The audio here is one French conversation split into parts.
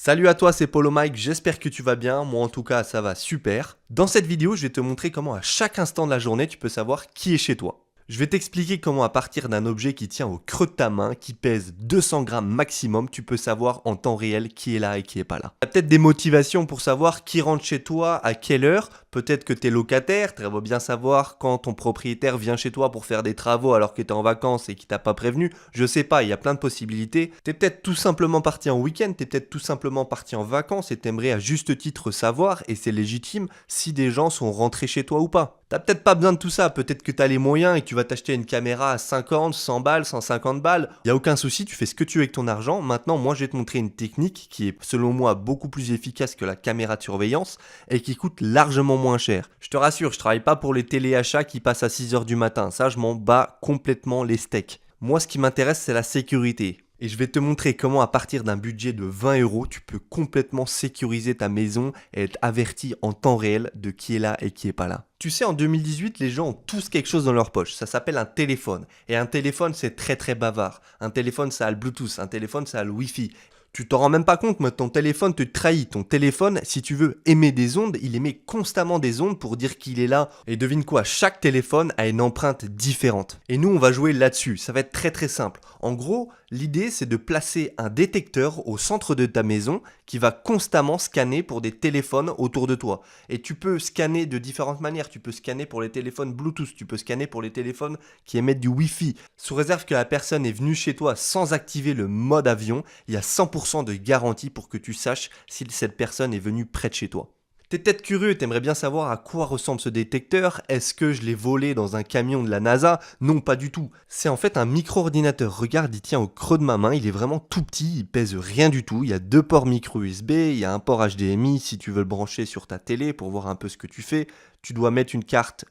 Salut à toi, c'est Polo Mike, j'espère que tu vas bien, moi en tout cas ça va super. Dans cette vidéo, je vais te montrer comment à chaque instant de la journée tu peux savoir qui est chez toi. Je vais t'expliquer comment à partir d'un objet qui tient au creux de ta main, qui pèse 200 grammes maximum, tu peux savoir en temps réel qui est là et qui est pas là. Tu as peut-être des motivations pour savoir qui rentre chez toi, à quelle heure, peut-être que tu es locataire, tu aimerais bien savoir quand ton propriétaire vient chez toi pour faire des travaux alors que tu es en vacances et qu'il t'a pas prévenu, je sais pas, il y a plein de possibilités. Tu es peut-être tout simplement parti en week-end, tu es peut-être tout simplement parti en vacances et tu aimerais à juste titre savoir, et c'est légitime, si des gens sont rentrés chez toi ou pas. T'as peut-être pas besoin de tout ça, peut-être que t'as les moyens et que tu vas t'acheter une caméra à 50, 100 balles, 150 balles. Y a aucun souci, tu fais ce que tu veux avec ton argent. Maintenant, moi, je vais te montrer une technique qui est, selon moi, beaucoup plus efficace que la caméra de surveillance et qui coûte largement moins cher. Je te rassure, je travaille pas pour les téléachats qui passent à 6h du matin. Ça, je m'en bats complètement les steaks. Moi, ce qui m'intéresse, c'est la sécurité. Et je vais te montrer comment à partir d'un budget de 20 euros, tu peux complètement sécuriser ta maison et être averti en temps réel de qui est là et qui est pas là. Tu sais, en 2018, les gens ont tous quelque chose dans leur poche. Ça s'appelle un téléphone. Et un téléphone, c'est très très bavard. Un téléphone, ça a le Bluetooth. Un téléphone, ça a le Wi-Fi. Tu t'en rends même pas compte, mais ton téléphone te trahit. Ton téléphone, si tu veux émet des ondes, il émet constamment des ondes pour dire qu'il est là. Et devine quoi, chaque téléphone a une empreinte différente. Et nous, on va jouer là-dessus. Ça va être très très simple. En gros, l'idée, c'est de placer un détecteur au centre de ta maison qui va constamment scanner pour des téléphones autour de toi. Et tu peux scanner de différentes manières. Tu peux scanner pour les téléphones Bluetooth, tu peux scanner pour les téléphones qui émettent du Wi-Fi. Sous réserve que la personne est venue chez toi sans activer le mode avion, il y a 100% de garantie pour que tu saches si cette personne est venue près de chez toi. T'es peut-être curieux, t'aimerais bien savoir à quoi ressemble ce détecteur. Est-ce que je l'ai volé dans un camion de la NASA? Non, pas du tout. C'est en fait un micro-ordinateur. Regarde, il tient au creux de ma main, il est vraiment tout petit, il pèse rien du tout. Il y a 2 ports micro USB, il y a un port HDMI si tu veux le brancher sur ta télé pour voir un peu ce que tu fais. Tu dois mettre une carte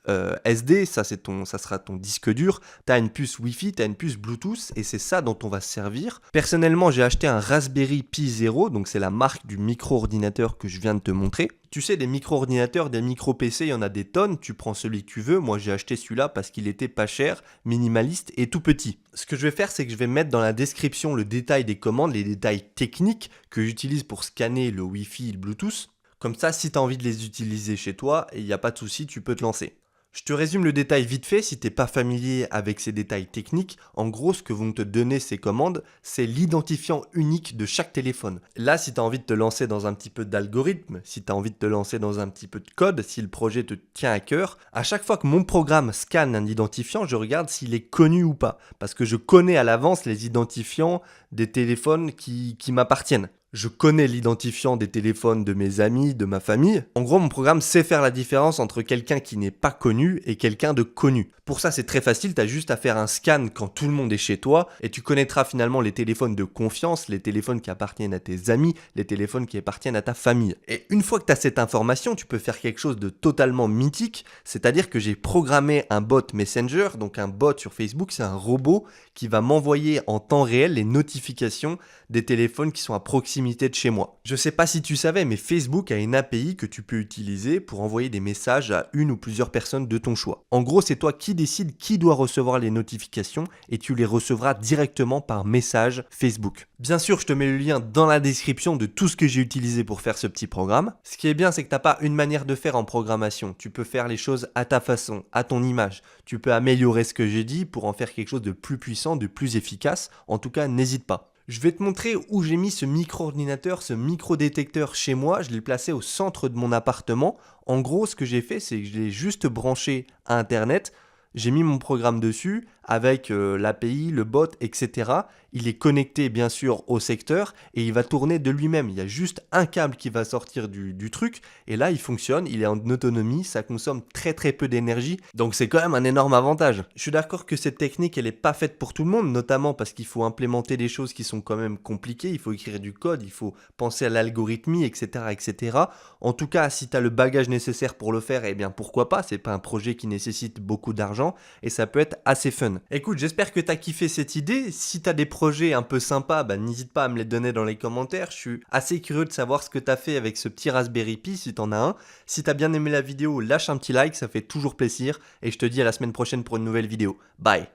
SD, ça sera ton disque dur. Tu as une puce Wi-Fi, tu as une puce Bluetooth et c'est ça dont on va se servir. Personnellement, j'ai acheté un Raspberry Pi Zero, donc c'est la marque du micro-ordinateur que je viens de te montrer. Tu sais, des micro-ordinateurs, des micro-PC, il y en a des tonnes. Tu prends celui que tu veux. Moi, j'ai acheté celui-là parce qu'il était pas cher, minimaliste et tout petit. Ce que je vais faire, c'est que je vais mettre dans la description le détail des commandes, les détails techniques que j'utilise pour scanner le Wi-Fi et le Bluetooth. Comme ça, si tu as envie de les utiliser chez toi, il n'y a pas de souci, tu peux te lancer. Je te résume le détail vite fait si tu n'es pas familier avec ces détails techniques. En gros, ce que vont te donner ces commandes, c'est l'identifiant unique de chaque téléphone. Là, si tu as envie de te lancer dans un petit peu d'algorithme, si tu as envie de te lancer dans un petit peu de code, si le projet te tient à cœur, à chaque fois que mon programme scanne un identifiant, je regarde s'il est connu ou pas. Parce que je connais à l'avance les identifiants des téléphones qui m'appartiennent. Je connais l'identifiant des téléphones de mes amis, de ma famille. En gros, mon programme sait faire la différence entre quelqu'un qui n'est pas connu et quelqu'un de connu. Pour ça, c'est très facile, tu as juste à faire un scan quand tout le monde est chez toi et tu connaîtras finalement les téléphones de confiance, les téléphones qui appartiennent à tes amis, les téléphones qui appartiennent à ta famille. Et une fois que tu as cette information, tu peux faire quelque chose de totalement mythique, c'est-à-dire que j'ai programmé un bot Messenger, donc un bot sur Facebook, c'est un robot qui va m'envoyer en temps réel les notifications des téléphones qui sont à proximité de chez moi. Je sais pas si tu savais, mais Facebook a une API que tu peux utiliser pour envoyer des messages à une ou plusieurs personnes de ton choix. En gros, c'est toi qui décides qui doit recevoir les notifications et tu les recevras directement par message Facebook. Bien sûr, je te mets le lien dans la description de tout ce que j'ai utilisé pour faire ce petit programme. Ce qui est bien, c'est que tu n'as pas une manière de faire en programmation. Tu peux faire les choses à ta façon, à ton image. Tu peux améliorer ce que j'ai dit pour en faire quelque chose de plus puissant, de plus efficace. En tout cas, n'hésite pas. Je vais te montrer où j'ai mis ce micro-ordinateur, ce micro-détecteur chez moi. Je l'ai placé au centre de mon appartement. En gros, ce que j'ai fait, c'est que je l'ai juste branché à Internet. J'ai mis mon programme dessus avec l'API, le bot, etc. Il est connecté bien sûr au secteur et il va tourner de lui-même. Il y a juste un câble qui va sortir du truc et là il fonctionne, il est en autonomie, ça consomme très très peu d'énergie. Donc c'est quand même un énorme avantage. Je suis d'accord que cette technique elle n'est pas faite pour tout le monde, notamment parce qu'il faut implémenter des choses qui sont quand même compliquées. Il faut écrire du code, il faut penser à l'algorithmie, etc., etc. En tout cas, si tu as le bagage nécessaire pour le faire, eh bien pourquoi pas. C'est pas un projet qui nécessite beaucoup d'argent et ça peut être assez fun. Écoute, j'espère que tu as kiffé cette idée. Si tu as des projets un peu sympas, n'hésite pas à me les donner dans les commentaires. Je suis assez curieux de savoir ce que tu as fait avec ce petit Raspberry Pi si tu en as un. Si tu as bien aimé la vidéo, lâche un petit like, ça fait toujours plaisir. Et je te dis à la semaine prochaine pour une nouvelle vidéo. Bye!